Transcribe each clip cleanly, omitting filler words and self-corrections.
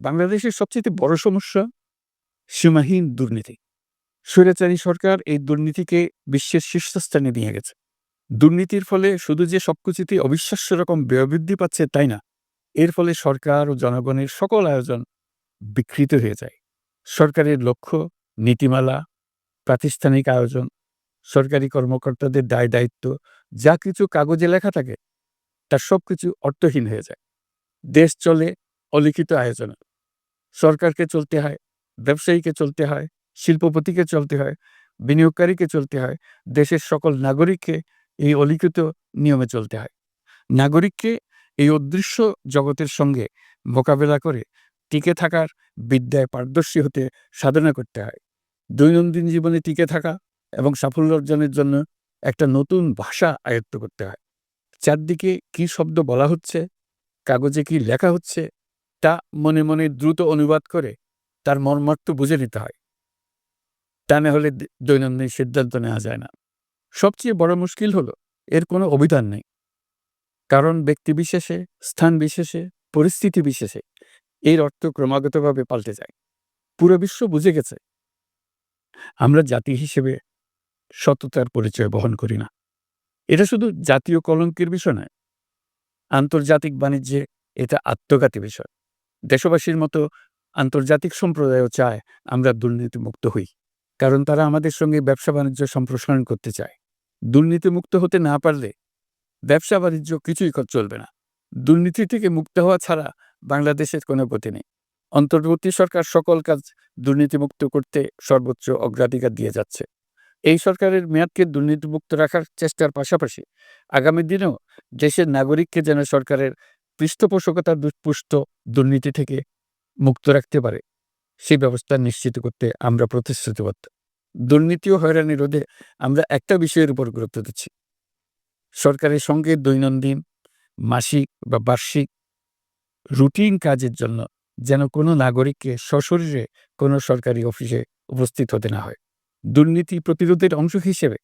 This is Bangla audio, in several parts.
বাংলাদেশের সবচেয়ে বড় সমস্যা সীমাহীন দুর্নীতি। স্বৈরাচারী সরকার এই দুর্নীতিকে বিশ্বের শীর্ষস্থানে নিয়ে গেছে। দুর্নীতির ফলে শুধু যে সবকিছুতেই অবিশ্বাস্য রকম ব্যয় বৃদ্ধি পাচ্ছে তাই না, এর ফলে সরকার ও জনগণের সকল আয়োজন বিকৃত হয়ে যায়। সরকারের লক্ষ্য, নীতিমালা, প্রাতিষ্ঠানিক আয়োজন, সরকারি কর্মকর্তাদের দায়-দায়িত্ব যা কিছু কাগজে লেখা থাকে তার সবকিছু অর্থহীন হয়ে যায়। দেশ চলে অলিখিত আয়োজনে। সরকারকে চলতে হয়, ব্যবসায়ীকে চলতে হয়, শিল্পপতিকে চলতে হয়, বিনিয়োগকারীকে চলতে হয়, দেশের সকল নাগরিককে এই অলিখিত নিয়মে চলতে হয়। নাগরিককে এই অদৃশ্য জগতের সঙ্গে মোকাবেলা করে টিকে থাকার বিদ্যায় পারদর্শী হতে সাধনা করতে হয়। দৈনন্দিন জীবনে টিকে থাকা এবং সাফল্য অর্জনের জন্য একটা নতুন ভাষা আয়ত্ত করতে হয়। চারদিকে কি শব্দ বলা হচ্ছে, কাগজে কি লেখা হচ্ছে তা মনে মনে দ্রুত অনুবাদ করে তার মর্মার্থ বুঝে নিতে হয়। তা না হলে দৈনন্দিন সিদ্ধান্ত নেওয়া যায় না। সবচেয়ে বড় মুশকিল হলো এর কোনো অভিধান নেই। কারণ ব্যক্তিবিশেষে, স্থান বিশেষে, পরিস্থিতি বিশেষে এর অর্থ ক্রমাগতভাবে পাল্টে যায়। পুরো বিশ্ব বুঝে গেছে আমরা জাতি হিসেবে সততার পরিচয় বহন করি না। এটা শুধু জাতীয় কলঙ্কের বিষয় নয়, আন্তর্জাতিক বাণিজ্যে এটা আত্মঘাতী বিষয়। দেশবাসীর মতো আন্তর্জাতিক সম্প্রদায়ও চায় আমরা দুর্নীতিমুক্ত হই, কারণ তারা আমাদের সঙ্গে ব্যবসা বাণিজ্য সম্প্রসারণ করতে চায়। দুর্নীতিমুক্ত হতে না পারলে ব্যবসা বাণিজ্য কিছুই চলবে না। দুর্নীতি থেকে মুক্ত হওয়া ছাড়া বাংলাদেশের কোনো গতি নেই। অন্তর্বর্তী সরকার সকল কাজ দুর্নীতিমুক্ত করতে সর্বোচ্চ অগ্রাধিকার দিয়ে যাচ্ছে। এই সরকারের মেয়াদকে দুর্নীতিমুক্ত রাখার চেষ্টার পাশাপাশি আগামী দিনেও দেশের নাগরিককে যেন সরকারের পৃষ্ঠপোষকতার দুষ্পুষ্ট দুর্নীতি থেকে মুক্ত রাখতে পারে, সেই ব্যবস্থা নিশ্চিত করতে আমরা প্রতিশ্রুতিবদ্ধ। দুর্নীতি ও হয়রানি রোধে আমরা একটা বিষয়ের উপর গুরুত্ব দিচ্ছি। সরকারের সঙ্গে দৈনন্দিন, মাসিক বা বার্ষিক রুটিন কাজের জন্য যেন কোনো নাগরিককে সশরীরে কোনো সরকারি অফিসে উপস্থিত হতে না হয়। দুর্নীতি প্রতিরোধের অংশ হিসেবে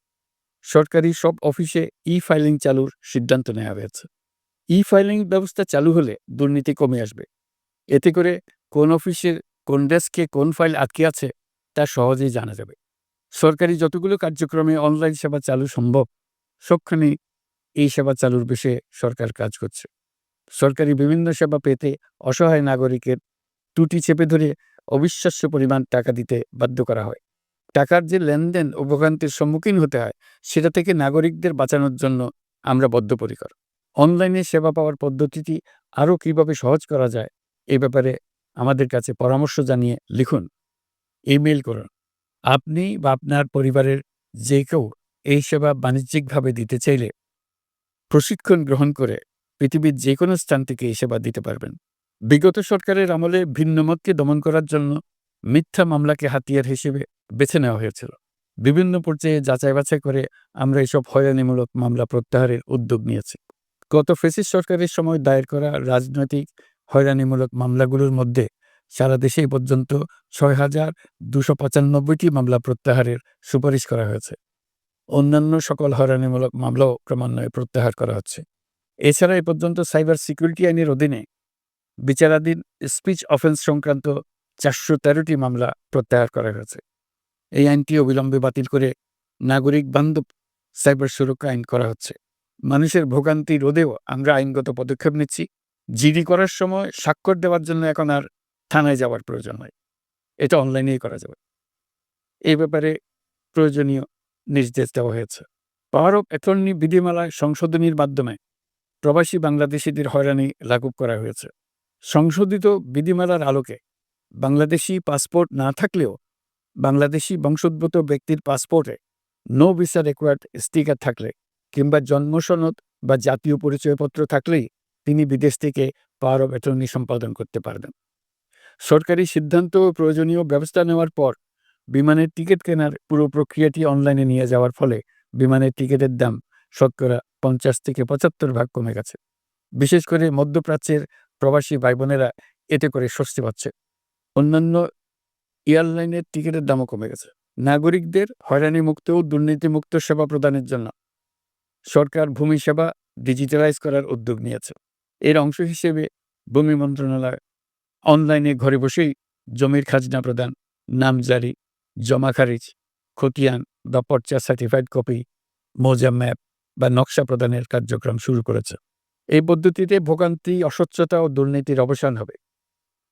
সরকারি সব অফিসে ই-ফাইলিং চালুর সিদ্ধান্ত নেওয়া হয়েছে। ই-ফাইলিং ব্যবস্থা চালু হলে দুর্নীতি কমে আসবে। এতে করে কোন অফিসের কোন ডেস্কে কোন ফাইল আটকে আছে তা সহজেই জানা যাবে। সরকারি যতগুলো কার্যক্রমে অনলাইন সেবা চালু সম্ভব, সবখানে এই সেবা চালুর বিষয়ে সরকার কাজ করছে। সরকারি বিভিন্ন সেবা পেতে অসহায় নাগরিকের ত্রুটি চেপে ধরে অবিশ্বাস্য পরিমাণ টাকা দিতে বাধ্য করা হয়। টাকার যে লেনদেন ও ভোগান্তির সম্মুখীন হতে হয় সেটা থেকে নাগরিকদের বাঁচানোর জন্য আমরা বদ্ধপরিকর। অনলাইনে সেবা পাওয়ার পদ্ধতিটি আরও কীভাবে সহজ করা যায় এ ব্যাপারে আমাদের কাছে পরামর্শ জানিয়ে লিখুন, ইমেইল করুন। আপনি বা আপনার পরিবারের যে কেউ এই সেবা বাণিজ্যিকভাবে দিতে চাইলে প্রশিক্ষণ গ্রহণ করে পৃথিবীর যে কোনো স্থান থেকে এই সেবা দিতে পারবেন। বিগত সরকারের আমলে ভিন্নমতকে দমন করার জন্য মিথ্যা মামলাকে হাতিয়ার হিসেবে বেছে নেওয়া হয়েছিল। বিভিন্ন পর্যায়ে যাচাই বাছাই করে আমরা এসব হয়রানিমূলক মামলা প্রত্যাহারের উদ্যোগ নিয়েছি। গত ফ্যাসিস্ট সরকারের সময় দায়ের করা রাজনৈতিক হয়রানিমূলক মামলাগুলোর মধ্যে সারা দেশে এ পর্যন্ত ৬,২৯৫টি মামলা প্রত্যাহারের সুপারিশ করা হয়েছে। অন্যান্য সকল হয়রানিমূলক মামলাও ক্রমান্বয়ে প্রত্যাহার করা হচ্ছে। এছাড়া এ পর্যন্ত সাইবার সিকিউরিটি আইনের অধীনে বিচারাধীন স্পিচ অফেন্স সংক্রান্ত ৪১৩টি মামলা প্রত্যাহার করা হয়েছে। এই আইনটি অবিলম্বে বাতিল করে নাগরিক বান্ধব সাইবার সুরক্ষা আইন করা হচ্ছে। মানুষের ভোগান্তি রোধেও আমরা আইনগত পদক্ষেপ নিচ্ছি। জিডি করার সময় স্বাক্ষর দেওয়ার জন্য এখন আর থানায় যাওয়ার প্রয়োজন নয়, এটা অনলাইনেই করা যাবে। এই ব্যাপারে প্রয়োজনীয় নির্দেশ দেওয়া হয়েছে। পাওয়ার অফ অ্যাটর্নি বিধিমালায় সংশোধনীর মাধ্যমে প্রবাসী বাংলাদেশিদের হয়রানি লাঘব করা হয়েছে। সংশোধিত বিধিমালার আলোকে বাংলাদেশি পাসপোর্ট না থাকলেও বাংলাদেশি বংশোদ্ভূত ব্যক্তির পাসপোর্টে নো ভিসা রিকোয়ার্ড স্টিকার থাকলে কিংবা জন্ম সনদ বা জাতীয় পরিচয়পত্র থাকলেই তিনি বিদেশ থেকে পাওয়ার অফ অ্যাটর্নি সম্পাদন করতে পারবেন। সরকারি সিদ্ধান্ত ও প্রয়োজনীয় ব্যবস্থা নেওয়ার পর বিমানের টিকিট কেনার পুরো প্রক্রিয়াটি অনলাইনে নিয়ে যাওয়ার ফলে বিমানের টিকিটের দাম শতকরা ৫০ থেকে ৭৫% কমে গেছে। বিশেষ করে মধ্যপ্রাচ্যের প্রবাসী ভাই বোনেরা এতে করে স্বস্তি পাচ্ছে। অন্যান্য এয়ারলাইনের টিকিটের দামও কমে গেছে। নাগরিকদের হয়রানিমুক্ত ও দুর্নীতিমুক্ত সেবা প্রদানের জন্য সরকার ভূমি সেবা ডিজিটালাইজ করার উদ্যোগ নিয়েছে। এর অংশ হিসেবে ভূমি মন্ত্রণালয় অনলাইনে ঘরে বসেই জমির খাজনা প্রদান, নামজারি, জমা খারিজ, খতিয়ান বা পর্চা সার্টিফাইড কপি, মৌজা ম্যাপ বা নকশা প্রদানের কার্যক্রম শুরু করেছে। এই পদ্ধতিতে ভোগান্তি, অস্বচ্ছতা ও দুর্নীতির অবসান হবে।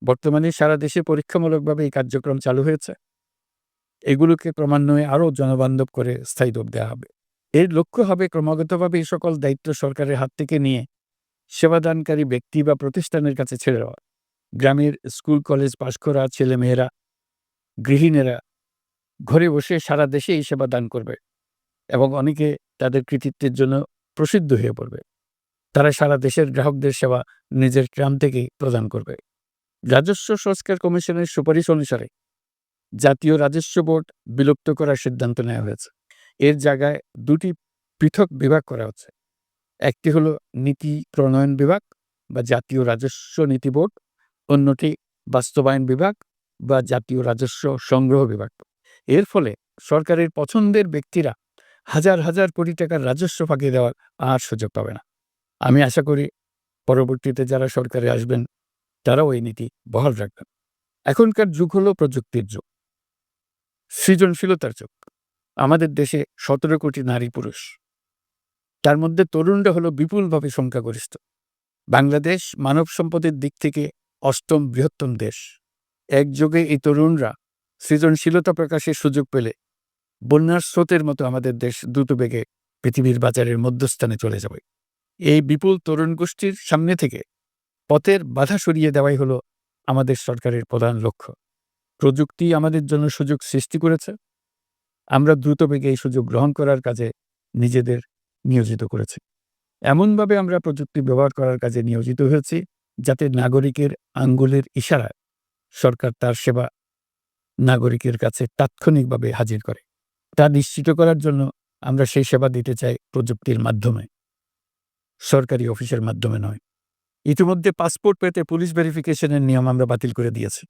বর্তমানে সারা দেশে পরীক্ষামূলকভাবে এই কার্যক্রম চালু হয়েছে। এগুলোকে ক্রমান্বয়ে আরও জনবান্ধব করে স্থায়ী রূপ দেওয়া হবে। এর লক্ষ্য হবে ক্রমাগতভাবে এই সকল দায়িত্ব সরকারের হাত থেকে নিয়ে সেবাদানকারী ব্যক্তি বা প্রতিষ্ঠানের কাছে ছেড়ে দেওয়া। গ্রামের স্কুল কলেজ পাশ করা ছেলেমেয়েরা, গৃহিণীরা ঘরে বসে সারা দেশে এই সেবা দান করবে এবং অনেকে তাদের কৃতিত্বের জন্য প্রসিদ্ধ হয়ে পড়বে। তারা সারা দেশের গ্রাহকদের সেবা নিজের গ্রাম থেকেই প্রদান করবে। রাজস্ব সংস্কার কমিশনের সুপারিশ অনুসারে জাতীয় রাজস্ব বোর্ড বিলুপ্ত করার সিদ্ধান্ত নেওয়া হয়েছে। এর জায়গায় দুটি পৃথক বিভাগ করা হচ্ছে। একটি হলো নীতি প্রণয়ন বিভাগ বা জাতীয় রাজস্ব নীতি বোর্ড, অন্যটি বাস্তবায়ন বিভাগ বা জাতীয় রাজস্ব সংগ্রহ বিভাগ। এর ফলে সরকারের পছন্দের ব্যক্তিরা হাজার হাজার কোটি টাকার রাজস্ব ফাঁকি দেওয়ার আর সুযোগ পাবে না। আমি আশা করি পরবর্তীতে যারা সরকারে আসবেন তারাও এই নীতি বহাল রাখবেন। এখনকার যুগ হলো প্রযুক্তির যুগ, সৃজনশীলতার যুগ। আমাদের দেশে ১৭ কোটি নারী পুরুষ, তার মধ্যে তরুণরা হলো বিপুলভাবে সংখ্যাগরিষ্ঠ। বাংলাদেশ মানব সম্পদের দিক থেকে ৮ম বৃহত্তম দেশ। একযোগে এই তরুণরা সৃজনশীলতা প্রকাশের সুযোগ পেলে বন্যার স্রোতের মতো আমাদের দেশ দ্রুতবেগে পৃথিবীর বাজারের মধ্যস্থানে চলে যাবে। এই বিপুল তরুণ গোষ্ঠীর সামনে থেকে পথের বাধা সরিয়ে দেওয়াই হলো আমাদের সরকারের প্রধান লক্ষ্য। প্রযুক্তি আমাদের জন্য সুযোগ সৃষ্টি করেছে, আমরা দ্রুতবেগে এই সুযোগ গ্রহণ করার কাজে নিজেদের নিয়োজিত করেছি। এমনভাবে আমরা প্রযুক্তি ব্যবহার করার কাজে নিয়োজিত হয়েছি যাতে নাগরিকের আঙ্গুলের ইশারায় সরকার তার সেবা নাগরিকের কাছে তাৎক্ষণিকভাবে হাজির করে। তা নিশ্চিত করার জন্য আমরা সেই সেবা দিতে চাই প্রযুক্তির মাধ্যমে, সরকারি অফিসের মাধ্যমে নয়। ইতিমধ্যে পাসপোর্ট পেতে পুলিশ ভেরিফিকেশনের নিয়ম আমরা বাতিল করে দিয়েছি।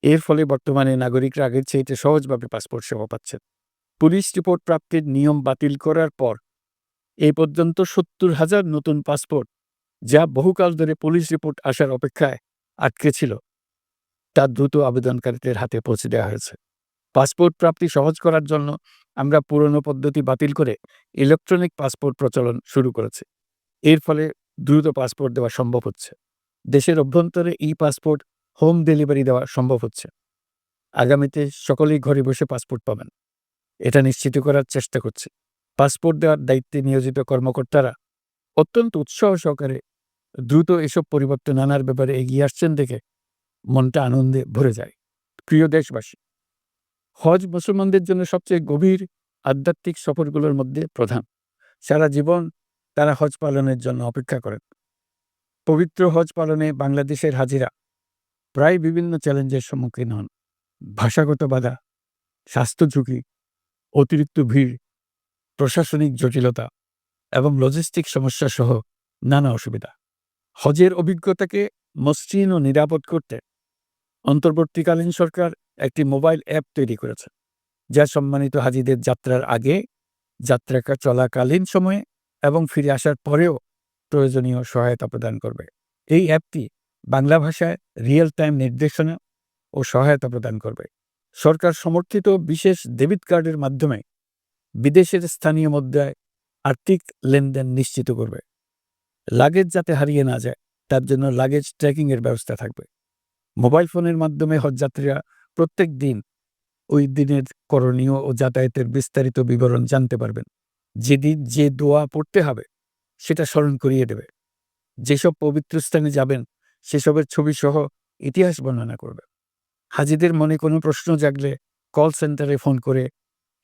এর ফলে বর্তমানে নাগরিকরা আগের চেয়ে সহজভাবে পাসপোর্ট সেবা পাচ্ছেন। পুলিশ রিপোর্ট প্রাপ্তির নিয়ম বাতিল করার পর এই পর্যন্ত ৭০,০০০ নতুন পাসপোর্ট, যা বহুকাল ধরে পুলিশ রিপোর্ট আসার অপেক্ষায় আটকে ছিল, তা দ্রুত আবেদনকারীদের হাতে পৌঁছে দেওয়া হয়েছে। পাসপোর্ট প্রাপ্তি সহজ করার জন্য আমরা পুরনো পদ্ধতি বাতিল করে ইলেকট্রনিক পাসপোর্ট প্রচলন শুরু করেছি। এর ফলে দ্রুত পাসপোর্ট দেওয়া সম্ভব হচ্ছে। দেশের অভ্যন্তরে ই পাসপোর্ট হোম ডেলিভারি দেওয়া সম্ভব হচ্ছে। আগামীতে সকলেই ঘরে বসে পাসপোর্ট পাবেন, এটা নিশ্চিত করার চেষ্টা করছি। পাসপোর্ট দেওয়ার দায়িত্বে নিয়োজিত কর্মকর্তারা অত্যন্ত উৎসাহ সহকারে দ্রুত এসব পরিবর্তন আনার ব্যাপারে এগিয়ে আসছেন দেখে মনটা আনন্দে ভরে যায়। প্রিয় দেশবাসী, হজ মুসলমানদের জন্য সবচেয়ে গভীর আধ্যাত্মিক সফরগুলোর মধ্যে প্রধান। সারা জীবন তারা হজ পালনের জন্য অপেক্ষা করেন। পবিত্র হজ পালনে বাংলাদেশের হাজিরা প্রায় বিভিন্ন চ্যালেঞ্জের সম্মুখীন হন। ভাষাগত বাধা, স্বাস্থ্য ঝুঁকি, অতিরিক্ত ভিড়, প্রশাসনিক জটিলতা এবং লজিস্টিক সমস্যা সহ নানা অসুবিধা। হজের অভিজ্ঞতাকে মসৃণ ও নিরাপদ করতে অন্তর্বর্তীকালীন সরকার একটি মোবাইল অ্যাপ তৈরি করেছে, যা সম্মানিত হাজিদের যাত্রার আগে, যাত্রা চলাকালীন সময়ে এবং ফিরে আসার পরেও প্রয়োজনীয় সহায়তা প্রদান করবে। এই অ্যাপটি বাংলা ভাষায় রিয়েল টাইম নির্দেশনা ও সহায়তা প্রদান করবে। সরকার সমর্থিত বিশেষ ডেবিট কার্ডের মাধ্যমে বিদেশের স্থানীয় মুদ্রায় আর্থিক লেনদেন নিশ্চিত করবে। লাগেজ যাতে হারিয়ে না যায় তার জন্য লাগেজ ট্র্যাকিংয়ের ব্যবস্থা থাকবে। মোবাইল ফোনের মাধ্যমে হজযাত্রীরা প্রত্যেক দিন ওই দিনের করণীয় ও যাতায়াতের বিস্তারিত বিবরণ জানতে পারবেন। যেদিন যে দোয়া পড়তে হবে সেটা স্মরণ করিয়ে দেবে। যেসব পবিত্র স্থানে যাবেন সেসবের ছবি সহ ইতিহাস বর্ণনা করবে। হাজিদের মনে কোনো প্রশ্ন জাগলে কল সেন্টারে ফোন করে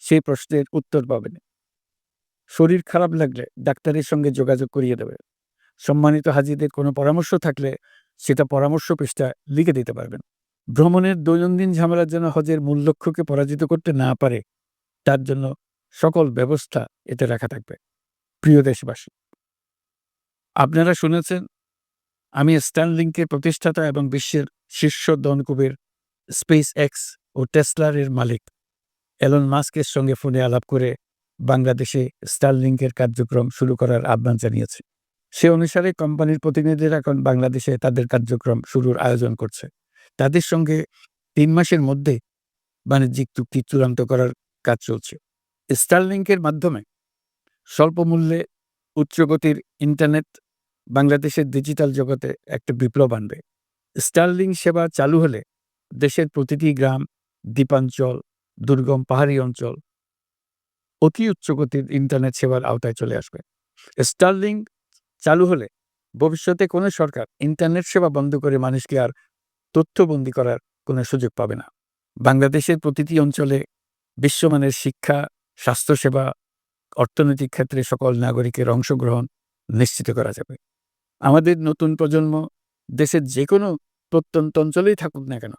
সেই প্রশ্নের উত্তর পাবেন। শরীর খারাপ লাগলে ডাক্তারের সঙ্গে যোগাযোগ করিয়ে দেবে। সম্মানিত হাজিদের কোনো পরামর্শ থাকলে সেটা পরামর্শ পৃষ্ঠায় লিখে দিতে পারবেন। ভ্রমণের দৈনন্দিন ঝামেলা যেন হজের মূল লক্ষ্যকে পরাজিত করতে না পারে তার জন্য সকল ব্যবস্থা এতে রাখা থাকবে। প্রিয় দেশবাসী, আপনারা শুনেছেন আমি স্টারলিংকের প্রতিষ্ঠাতা এবং বিশ্বের শীর্ষ ধনকুবের স্পেস এক্স ও টেসলার এর মালিক এলন মাস্কের সঙ্গে ফোনে আলাপ করে বাংলাদেশে স্টারলিংকের কার্যক্রম শুরু করার আহ্বান জানিয়েছি। সে অনুসারে কোম্পানির প্রতিনিধিরা এখন বাংলাদেশে তাদের কার্যক্রম শুরুর আয়োজন করছে। তাদের সঙ্গে ৩ মাসের মধ্যে বাণিজ্যিক চুক্তি চূড়ান্ত করার কাজ চলছে। স্টারলিংকের মাধ্যমে স্বল্প মূল্যে উচ্চগতির ইন্টারনেট বাংলাদেশের ডিজিটাল জগতে একটা বিপ্লব আনবে। স্টারলিংক সেবা চালু হলে দেশের প্রতিটি গ্রাম, দ্বীপাঞ্চল, দুর্গম পাহাড়ি অঞ্চল অতি উচ্চগতির ইন্টারনেট সেবার আওতায় চলে আসবে। স্টারলিংক চালু হলে ভবিষ্যতে কোনো সরকার ইন্টারনেট সেবা বন্ধ করে মানুষকে আর তথ্যবন্দী করার কোনো সুযোগ পাবে না। বাংলাদেশের প্রতিটি অঞ্চলে বিশ্বমানের শিক্ষা, স্বাস্থ্যসেবা, অর্থনৈতিক ক্ষেত্রে সকল নাগরিকের অংশগ্রহণ নিশ্চিত করা যাবে। আমাদের নতুন প্রজন্ম দেশের যে কোনো প্রত্যন্ত অঞ্চলেই থাকুক না কেন,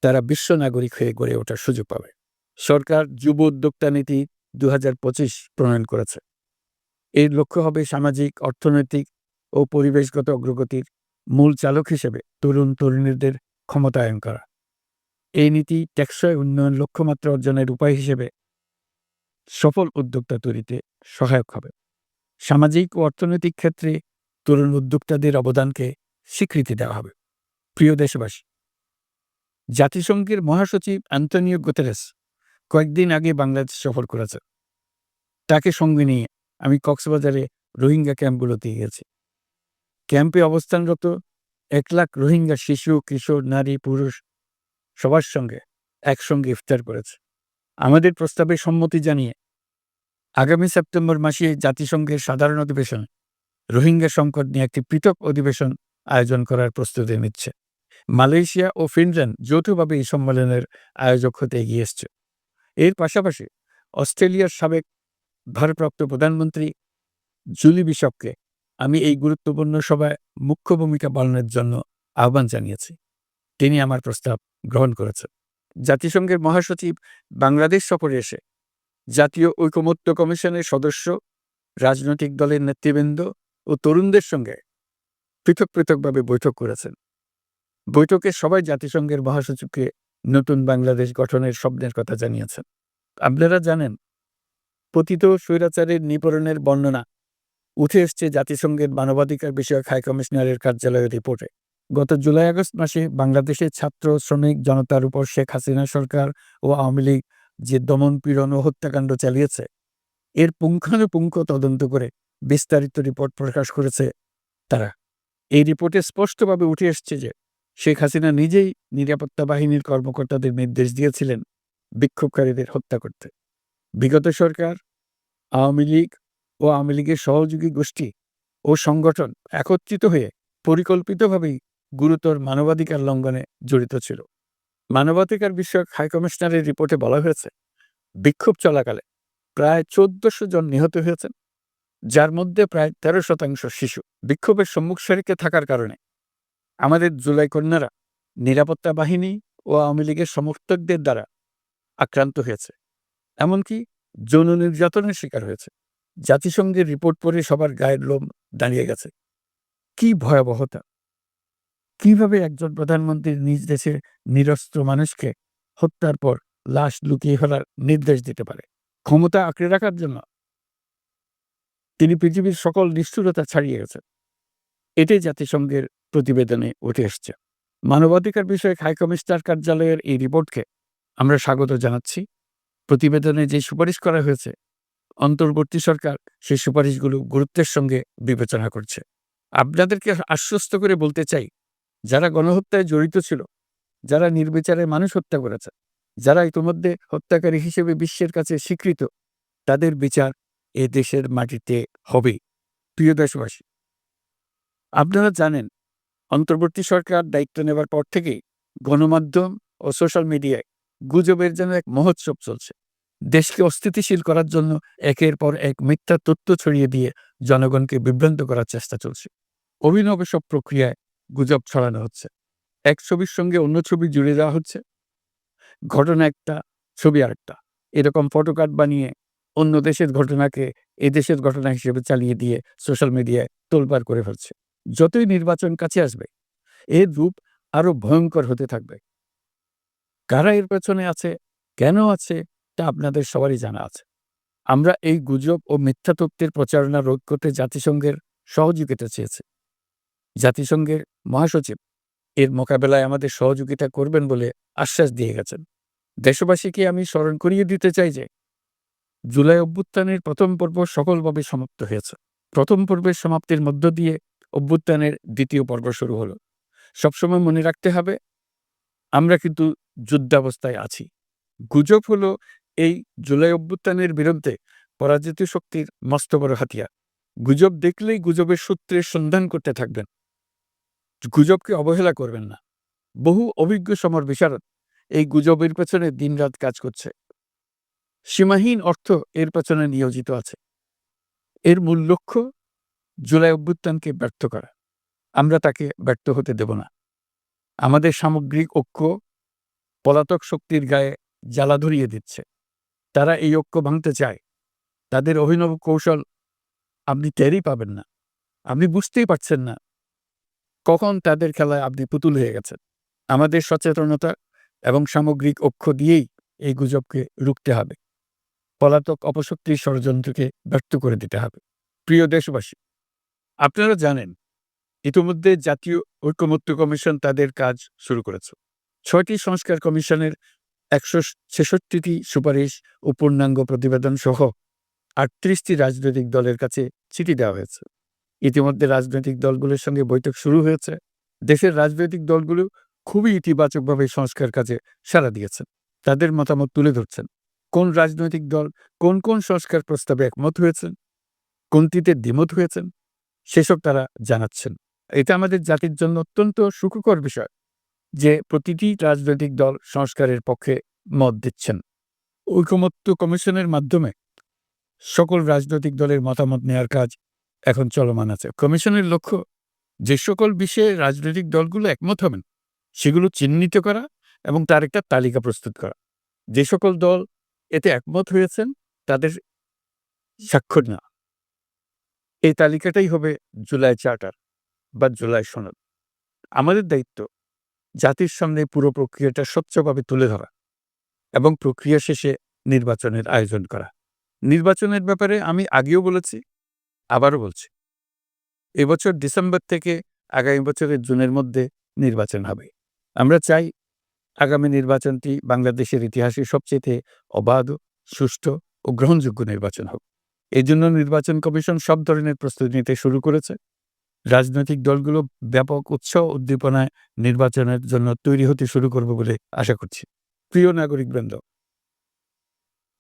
তারা বিশ্ব নাগরিক হয়ে গড়ে ওঠার সুযোগ পাবে। সরকার যুব উদ্যোক্তা নীতি ২০২৫ প্রণয়ন করেছে। এর লক্ষ্য হবে সামাজিক, অর্থনৈতিক ও পরিবেশগত অগ্রগতির মূল চালক হিসেবে তরুণ-তরুণীদের ক্ষমতায়ন করা। এই নীতি টেকসই উন্নয়ন লক্ষ্যমাত্রা অর্জনের উপায় হিসেবে সফল উদ্যোক্তা তৈরিতে সহায়ক হবে। সামাজিক ও অর্থনৈতিক ক্ষেত্রে তরুণ উদ্যোক্তাদের অবদানকে স্বীকৃতি দেওয়া হবে। প্রিয় দেশবাসী, জাতিসংঘের মহাসচিব অ্যান্টোনিও গুতেরেস কয়েকদিন আগে বাংলাদেশ সফর করেছে। তাকে সঙ্গে নিয়ে আমি কক্সবাজারে রোহিঙ্গা ক্যাম্পগুলোতে গিয়েছি। ক্যাম্পে অবস্থানরত ১ লাখ রোহিঙ্গা শিশু, কিশোর, নারী, পুরুষ সবার সঙ্গে একসঙ্গে ইফতার করেছে। আমাদের প্রস্তাবে সম্মতি জানিয়ে আগামী সেপ্টেম্বর মাসে জাতিসংঘের সাধারণ অধিবেশনে রোহিঙ্গা সংকট নিয়ে একটি পৃথক অধিবেশন আয়োজন করার প্রস্তুতি নিচ্ছে। মালয়েশিয়া ও ফিনল্যান্ড যৌথভাবে এই সম্মেলনের আয়োজক হতে এগিয়ে এসছে। এর পাশাপাশি অস্ট্রেলিয়ার সাবেক ভারপ্রাপ্ত প্রধানমন্ত্রী জুলি বিশপকে আমি এই গুরুত্বপূর্ণ সভায় মুখ্য ভূমিকা পালনের জন্য আহ্বান জানিয়েছি। তিনি আমার প্রস্তাব গ্রহণ করেছেন। জাতিসংঘের মহাসচিব বাংলাদেশ সফরে এসে জাতীয় ঐকমত্য কমিশনের সদস্য, রাজনৈতিক দলের নেতৃবৃন্দ ও তরুণদের সঙ্গে পৃথকভাবে বৈঠক করেছেন। বৈঠকে সবাই জাতিসংঘের মহাসচিবকে নতুন বাংলাদেশ গঠনের স্বপ্নের কথা জানিয়েছেন। আপনারা জানেন, পতিত স্বৈরাচারের নিপরণের বর্ণনা উঠে এসছে জাতিসংঘের মানবাধিকার বিষয়ক হাই কমিশনারের কার্যালয়ের রিপোর্টে। গত জুলাই-আগস্ট মাসে বাংলাদেশের ছাত্র, শ্রমিক জনতার উপর শেখ হাসিনা সরকার ও আওয়ামী লীগ যে দমন-পীড়ন ও হত্যাকাণ্ড চালিয়েছে, এর পুঙ্খানুপুঙ্খ তদন্ত করে বিস্তারিত রিপোর্ট প্রকাশ করেছে তারা। এই রিপোর্টে স্পষ্টভাবে উঠে এসছে যে শেখ হাসিনা নিজেই নিরাপত্তা বাহিনীর কর্মকর্তাদের নির্দেশ দিয়েছিলেন বিক্ষোভকারীদের হত্যা করতে। বিগত সরকার, আওয়ামী লীগ ও আওয়ামী লীগের সহযোগী গোষ্ঠী ও সংগঠন একত্রিত হয়ে পরিকল্পিতভাবেই গুরুতর মানবাধিকার লঙ্ঘনে জড়িত ছিল। মানবাধিকার বিষয়ক হাইকমিশনারের রিপোর্টে বলা হয়েছে, বিক্ষোভ চলাকালে প্রায় ১৪০০ জন নিহত হয়েছেন, যার মধ্যে প্রায় ১৩% শিশু। বিক্ষোভের সম্মুখ সারিতে থাকার কারণে আমাদের জুলাই কন্যারা নিরাপত্তা বাহিনী ও আওয়ামী লীগের সমর্থকদের দ্বারা আক্রান্ত হয়েছে, এমনকি যৌন নির্যাতনের শিকার হয়েছে। জাতিসংঘের রিপোর্ট পড়ে সবার গায়ের লোম দাঁড়িয়ে গেছে। কি ভয়াবহতা! কিভাবে একজন প্রধানমন্ত্রী নিজ দেশের নিরস্ত্র মানুষকে হত্যার পর লাশ লুকিয়ে ফেলার নির্দেশ দিতে পারে? ক্ষমতা আঁকড়ে রাখার জন্য তিনি পৃথিবীর সকল নিষ্ঠুরতা ছাড়িয়ে গেছেন। এটাই জাতিসংঘের প্রতিবেদনে উঠে এসছে। মানবাধিকার বিষয়ক হাইকমিশনার কার্যালয়ের এই রিপোর্টকে আমরা স্বাগত জানাচ্ছি। প্রতিবেদনে যে সুপারিশ করা হয়েছে, অন্তর্বর্তী সরকার সেই সুপারিশগুলো গুরুত্বের সঙ্গে বিবেচনা করছে। আপনাদেরকে আশ্বস্ত করে বলতে চাই, যারা গণহত্যায় জড়িত ছিল, যারা নির্বিচারে মানুষ হত্যা করেছে, যারা ইতিমধ্যে হত্যাকারী হিসেবে বিশ্বের কাছে স্বীকৃত, তাদের বিচার এ দেশের মাটিতে হবে। প্রিয় দেশবাসী, আপনারা জানেন, অন্তর্বর্তী সরকার দায়িত্ব নেবার পর থেকেই গণমাধ্যম ও সোশ্যাল মিডিয়ায় গুজবের যেন এক মহোৎসব চলছে। দেশকে অস্থিতিশীল করার জন্য একের পর এক মিথ্যা তথ্য ছড়িয়ে দিয়ে জনগণকে বিভ্রান্ত করার চেষ্টা চলছে। অভিনব সব প্রক্রিয়ায় গুজব ছড়ানো হচ্ছে। এক ছবির সঙ্গে অন্য ছবি জুড়ে দেওয়া হচ্ছে, ঘটনা একটা, ছবি আরেকটা। এরকম ফটোকার্ড বানিয়ে অন্য দেশের ঘটনাকে এ দেশের ঘটনা হিসেবে চালিয়ে দিয়ে সোশ্যাল মিডিয়ায় তোলপাড় করে ফেলছে। যতই নির্বাচন কাছে আসবে, এর রূপ আরো ভয়ঙ্কর হতে থাকবে। কারা এর পেছনে আছে, কেন আছে, তা আপনাদের সবারই জানা আছে। আমরা এই গুজব ও মিথ্যা তথ্যের প্রচারণা রোধ করতে জাতিসংঘের সহযোগিতা চেয়েছে। জাতিসংঘের মহাসচিব এর মোকাবেলায় আমাদের সহযোগিতা করবেন বলে আশ্বাস দিয়ে গেছেন। দেশবাসীকে আমি স্মরণ করিয়ে দিতে চাই যে জুলাই অভ্যুত্থানের প্রথম পর্ব সফলভাবে সমাপ্ত হয়েছে। প্রথম পর্বের সমাপ্তির মধ্য দিয়ে অভ্যুত্থানের দ্বিতীয় পর্ব শুরু হলো। সবসময় মনে রাখতে হবে, আমরা কিন্তু যুদ্ধাবস্থায় আছি। গুজব হলো এই জুলাই অভ্যুত্থানের বিরুদ্ধে পরাজিত শক্তির মস্ত বড় হাতিয়ার। গুজব দেখলেই গুজবের সূত্রের সন্ধান করতে থাকবেন, গুজবকে অবহেলা করবেন না। বহু অভিজ্ঞ সমর বিশারদ এই গুজবের পেছনে দিনরাত কাজ করছে। সীমাহীন অর্থ এর পেছনে নিয়োজিত আছে। এর মূল লক্ষ্য জুলাই অভ্যুত্থানকে ব্যর্থ করা। আমরা তাকে ব্যর্থ হতে দেব না। আমাদের সামগ্রিক ঐক্য পলাতক শক্তির গায়ে জ্বালা ধরিয়ে দিচ্ছে। তারা এই ঐক্য ভাঙতে চায়। তাদের অভিনব কৌশল আপনি টেরই পাবেন না। আপনি বুঝতেই পারছেন না কখন তাদের খেলায় আপনি পুতুল হয়ে গেছেন। আমাদের সচেতনতা এবং সামগ্রিক ঐক্য দিয়েই এই গুজবকে রুখতে হবে। পলাতক অপশক্তির ষড়যন্ত্রকে ব্যর্থ করে দিতে হবে। প্রিয় দেশবাসী, আপনারা জানেন ইতিমধ্যে জাতীয় ঐকমত্য কমিশন তাদের কাজ শুরু করেছে। ৬টি সংস্কার কমিশনের ১৬৬টি সুপারিশ ও পূর্ণাঙ্গ প্রতিবেদন সহ ৩৮টি রাজনৈতিক দলের কাছে চিঠি দেওয়া হয়েছে। ইতিমধ্যে রাজনৈতিক দলগুলোর সঙ্গে বৈঠক শুরু হয়েছে। দেশের রাজনৈতিক দলগুলো খুবই ইতিবাচকভাবে সংস্কার কাজে সাড়া দিয়েছেন। তাদের মতামত তুলে ধরছেন। কোন রাজনৈতিক দল কোন কোন সংস্কার প্রস্তাবে একমত হয়েছেন, কোনটিতে দ্বিমত হয়েছেন, সেসব তারা জানাচ্ছেন। এটা আমাদের জাতির জন্য অত্যন্ত সুখকর বিষয় যে প্রতিটি রাজনৈতিক দল সংস্কারের পক্ষে মত দিচ্ছেন। ঐকমত্য কমিশনের মাধ্যমে সকল রাজনৈতিক দলের মতামত নেওয়ার কাজ এখন চলমান আছে। কমিশনের লক্ষ্য যে সকল বিষয়ে রাজনৈতিক দলগুলো একমত হবেন সেগুলো চিহ্নিত করা এবং তার একটা তালিকা প্রস্তুত করা। যে সকল দল এতে একমত হয়েছেন তাদের স্বাক্ষর না। এই তালিকাটাই হবে জুলাই চার্টার বা জুলাই সনদ। আমাদের দায়িত্ব জাতির সামনে পুরো প্রক্রিয়াটা স্বচ্ছভাবে তুলে ধরা এবং প্রক্রিয়া শেষে নির্বাচনের আয়োজন করা। নির্বাচনের ব্যাপারে আমি আগেও বলেছি, আবারও বলছি, এবছর ডিসেম্বর থেকে আগামী বছরের জুনের মধ্যে নির্বাচন হবে। আমরা চাই আগামী নির্বাচনটি বাংলাদেশের ইতিহাসে সবচেয়ে অবাধ, সুষ্ঠু ও গ্রহণযোগ্য নির্বাচন হোক। এই জন্য নির্বাচন কমিশন সব ধরনের প্রস্তুতি নিতে শুরু করেছে। রাজনৈতিক দলগুলো ব্যাপক উৎসাহ উদ্দীপনায় নির্বাচনের জন্য তৈরি হতে শুরু করবে বলে আশা করছি। প্রিয় নাগরিকবৃন্দ,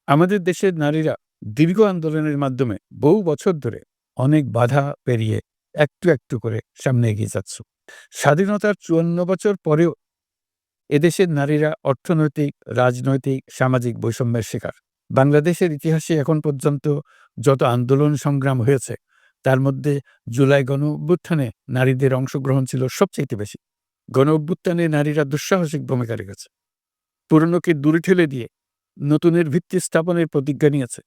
আমাদের দেশের নারীরা দীর্ঘ আন্দোলনের মাধ্যমে বহু বছর ধরে অনেক বাধা পেরিয়ে একটু একটু করে সামনে এগিয়ে যাচ্ছে। স্বাধীনতার ৫৪ বছর পরেও এদেশের নারীরা অর্থনৈতিক, রাজনৈতিক, সামাজিক বৈষম্যের শিকার। বাংলাদেশের ইতিহাসে এখন পর্যন্ত যত আন্দোলন সংগ্রাম হয়েছে তার মধ্যে জুলাই গণঅভ্যুত্থানে নারীদের অংশগ্রহণ ছিল সবচেয়ে বেশি। গণঅভ্যুত্থানে নারীরা দুঃসাহসিক ভূমিকা রেখেছে। পুরনোকে দূরে ঠেলে দিয়ে নতুনের ভিত্তি স্থাপনের প্রতিজ্ঞা নিয়েছে।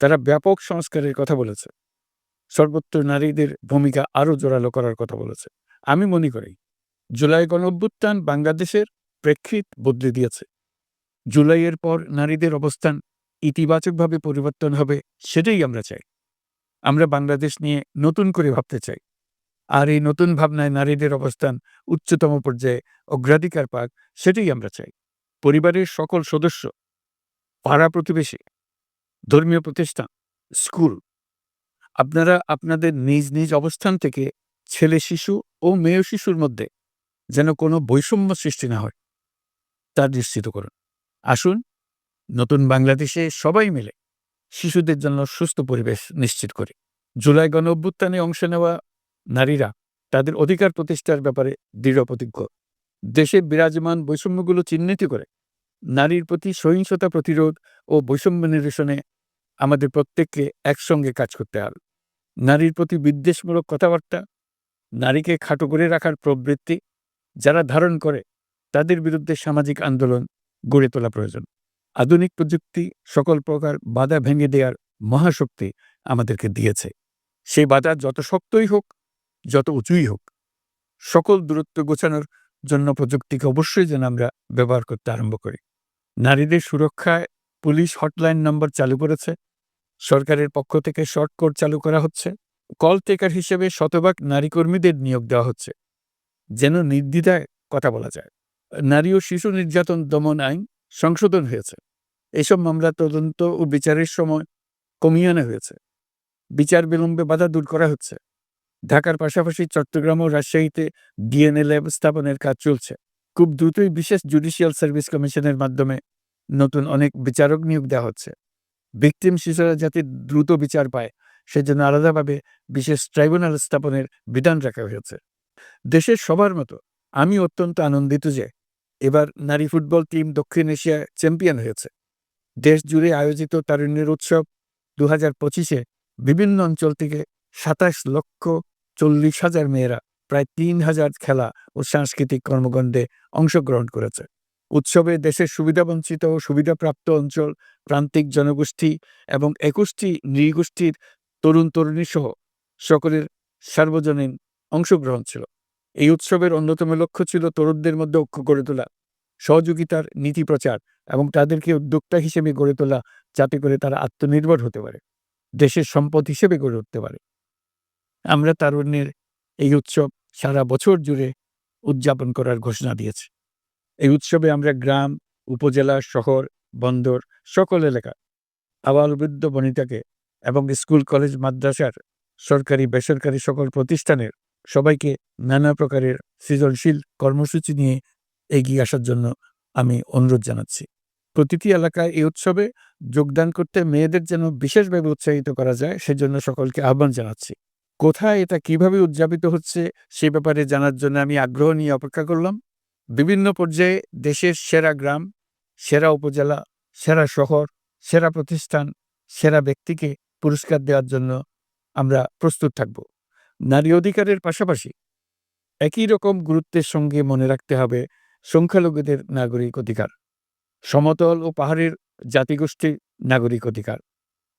তারা ব্যাপক সংস্কারের কথা বলেছে। সর্বত্র নারীদের ভূমিকা আরও জোরালো করার কথা বলেছে। আমি মনে করি জুলাই গণঅভ্যুত্থান বাংলাদেশের প্রেক্ষিত বদলে দিয়েছে। জুলাইয়ের পর নারীদের অবস্থান ইতিবাচকভাবে পরিবর্তন হবে, সেটাই আমরা চাই। আমরা বাংলাদেশ নিয়ে নতুন করে ভাবতে চাই। আর এই নতুন ভাবনায় নারীদের অবস্থান উচ্চতম পর্যায়ে অগ্রাধিকার পাক, সেটাই আমরা চাই। পরিবারের সকল সদস্য, পাড়া প্রতিবেশী, ধর্মীয় প্রতিষ্ঠান, স্কুল, আপনারা আপনাদের নিজ নিজ অবস্থান থেকে ছেলে শিশু ও মেয়ে শিশুর মধ্যে যেন কোনো বৈষম্য সৃষ্টি না হয় তা নিশ্চিত করুন। আসুন নতুন বাংলাদেশে সবাই মিলে শিশুদের জন্য সুস্থ পরিবেশ নিশ্চিত করি। জুলাই গণঅভ্যুত্থানে অংশ নেওয়া নারীরা তাদের অধিকার প্রতিষ্ঠার ব্যাপারে দৃঢ় প্রতিজ্ঞ। দেশে বিরাজমান বৈষম্যগুলো চিহ্নিত করে নারীর প্রতি সহিংসতা প্রতিরোধ ও বৈষম্য নিরসনে আমাদের প্রত্যেককে একসঙ্গে কাজ করতে হবে। নারীর প্রতি বিদ্বেষমূলক কথাবার্তা, নারীকে খাটো করে রাখার প্রবৃত্তি যারা ধারণ করে তাদের বিরুদ্ধে সামাজিক আন্দোলন গড়ে তোলা প্রয়োজন। আধুনিক প্রযুক্তি সকল প্রকার বাধা ভেঙে দেওয়ার মহাশক্তি আমাদেরকে দিয়েছে। সেই বাধা যত শক্তই হোক, যত উঁচুই হোক, সকল দূরত্ব গোছানোর জন্য প্রযুক্তিকে অবশ্যই যেন আমরা ব্যবহার করতে আরম্ভ করি। নারীদের সুরক্ষায় পুলিশ হটলাইন নম্বর চালু করেছে। সরকারের পক্ষ থেকে শর্ট কোড চালু করা হচ্ছে। কল টেকার হিসেবে শতভাগ নারী কর্মীদের নিয়োগ দেওয়া হচ্ছে, যেন নির্দ্বিধায় কথা বলা যায়। নারী ও শিশু নির্যাতন দমন আইন সংশোধন হয়েছে। এসব মামলা তদন্ত ও বিচারের সময় কমিয়ে আনা হয়েছে। বিচার বিলম্বে বাধা দূর করা হচ্ছে। ঢাকার পাশাপাশি চট্টগ্রাম ও রাজশাহীতে ডিএনএ ল্যাব স্থাপনের কাজ চলছে। খুব দ্রুতই বিশেষ জুডিশিয়াল সার্ভিস কমিশনের মাধ্যমে নতুন অনেক বিচারক নিয়োগ দেওয়া হচ্ছে। ভিকটিম শিশুরা যাতে দ্রুত বিচার পায় সেজন্য আলাদাভাবে বিশেষ ট্রাইব্যুনাল স্থাপনের বিধান রাখা হয়েছে। দেশের সবার মতো আমি অত্যন্ত আনন্দিত যে এবার নারী ফুটবল টিম দক্ষিণ এশিয়ায় চ্যাম্পিয়ন হয়েছে। দেশ জুড়ে আয়োজিত তারুণ্যের উৎসব 2025-এ বিভিন্ন অঞ্চল থেকে 27,40,000 মেয়েরা প্রায় 3,000 খেলা ও সাংস্কৃতিক কর্মকাণ্ডে অংশগ্রহণ করেছে। উৎসবে দেশের সুবিধাবঞ্চিত ও সুবিধাপ্রাপ্ত অঞ্চল, প্রান্তিক জনগোষ্ঠী এবং 21টি নৃগোষ্ঠীর তরুণ-তরুণী সহ সকলের সার্বজনীন অংশগ্রহণ ছিল। এই উৎসবের অন্যতম লক্ষ্য ছিল তরুণদের মধ্যে ঐক্য গড়ে তোলা, সহযোগিতার নীতি প্রচার এবং তাদেরকে উদ্যোক্তা হিসেবে গড়ে তোলা, যাতে করে তারা আত্মনির্ভর হতে পারে, দেশের সম্পদ হিসেবে গড়ে উঠতে পারে। আমরা তারুণ্যের এই উৎসব সারা বছর জুড়ে উদযাপন করার ঘোষণা দিয়েছি। এই উৎসবে আমরা গ্রাম, উপজেলা, শহর, বন্দর সকল এলাকা, আবাল-বৃদ্ধ বনিতাকে এবং স্কুল, কলেজ, মাদ্রাসার সরকারি, বেসরকারি সকল প্রতিষ্ঠানের সবাইকে নানা প্রকারের সৃজনশীল কর্মসূচি নিয়ে এগিয়ে আসার জন্য আমি অনুরোধ জানাচ্ছি। প্রতিটি এলাকায় এই উৎসবে যোগদান করতে মেয়েদের যেন বিশেষভাবে উৎসাহিত করা যায়, সেজন্য সকলকে আহ্বান জানাচ্ছি। কোথায় এটা কিভাবে উদযাপিত হচ্ছে সে ব্যাপারে জানার জন্য আমি আগ্রহ নিয়ে অপেক্ষা করলাম। বিভিন্ন পর্যায়ে দেশের সেরা গ্রাম, সেরা উপজেলা, সেরা শহর, সেরা প্রতিষ্ঠান, সেরা ব্যক্তিকে পুরস্কার দেওয়ার জন্য আমরা প্রস্তুত থাকব। নারী অধিকারের পাশাপাশি একই রকম গুরুত্বের সঙ্গে মনে রাখতে হবে সংখ্যালঘুদের নাগরিক অধিকার, সমতল ও পাহাড়ের জাতিগোষ্ঠীর নাগরিক অধিকার।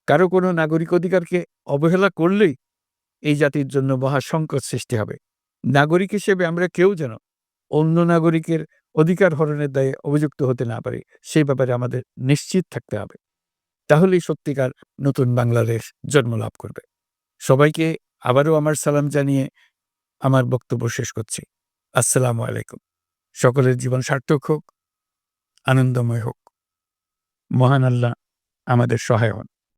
কারো কোনো নাগরিক অধিকারকে অবহেলা করলেই এই জাতির জন্য মহা সংকট সৃষ্টি হবে। নাগরিক হিসেবে আমরা কেউ যেন অন্য নাগরিকের অধিকার হরণের দায়ে অভিযুক্ত হতে না পারি, সেই ব্যাপারে আমাদের নিশ্চিত থাকতে হবে। তাহলেই সত্যিকার নতুন বাংলাদেশ জন্ম লাভ করবে। সবাইকে আবারও আমার সালাম জানিয়ে আমার বক্তব্য শেষ করছি। আসসালামু আলাইকুম। সকলের জীবন সার্থক হোক, আনন্দময় হোক। মহান আল্লাহ আমাদের সহায় হন।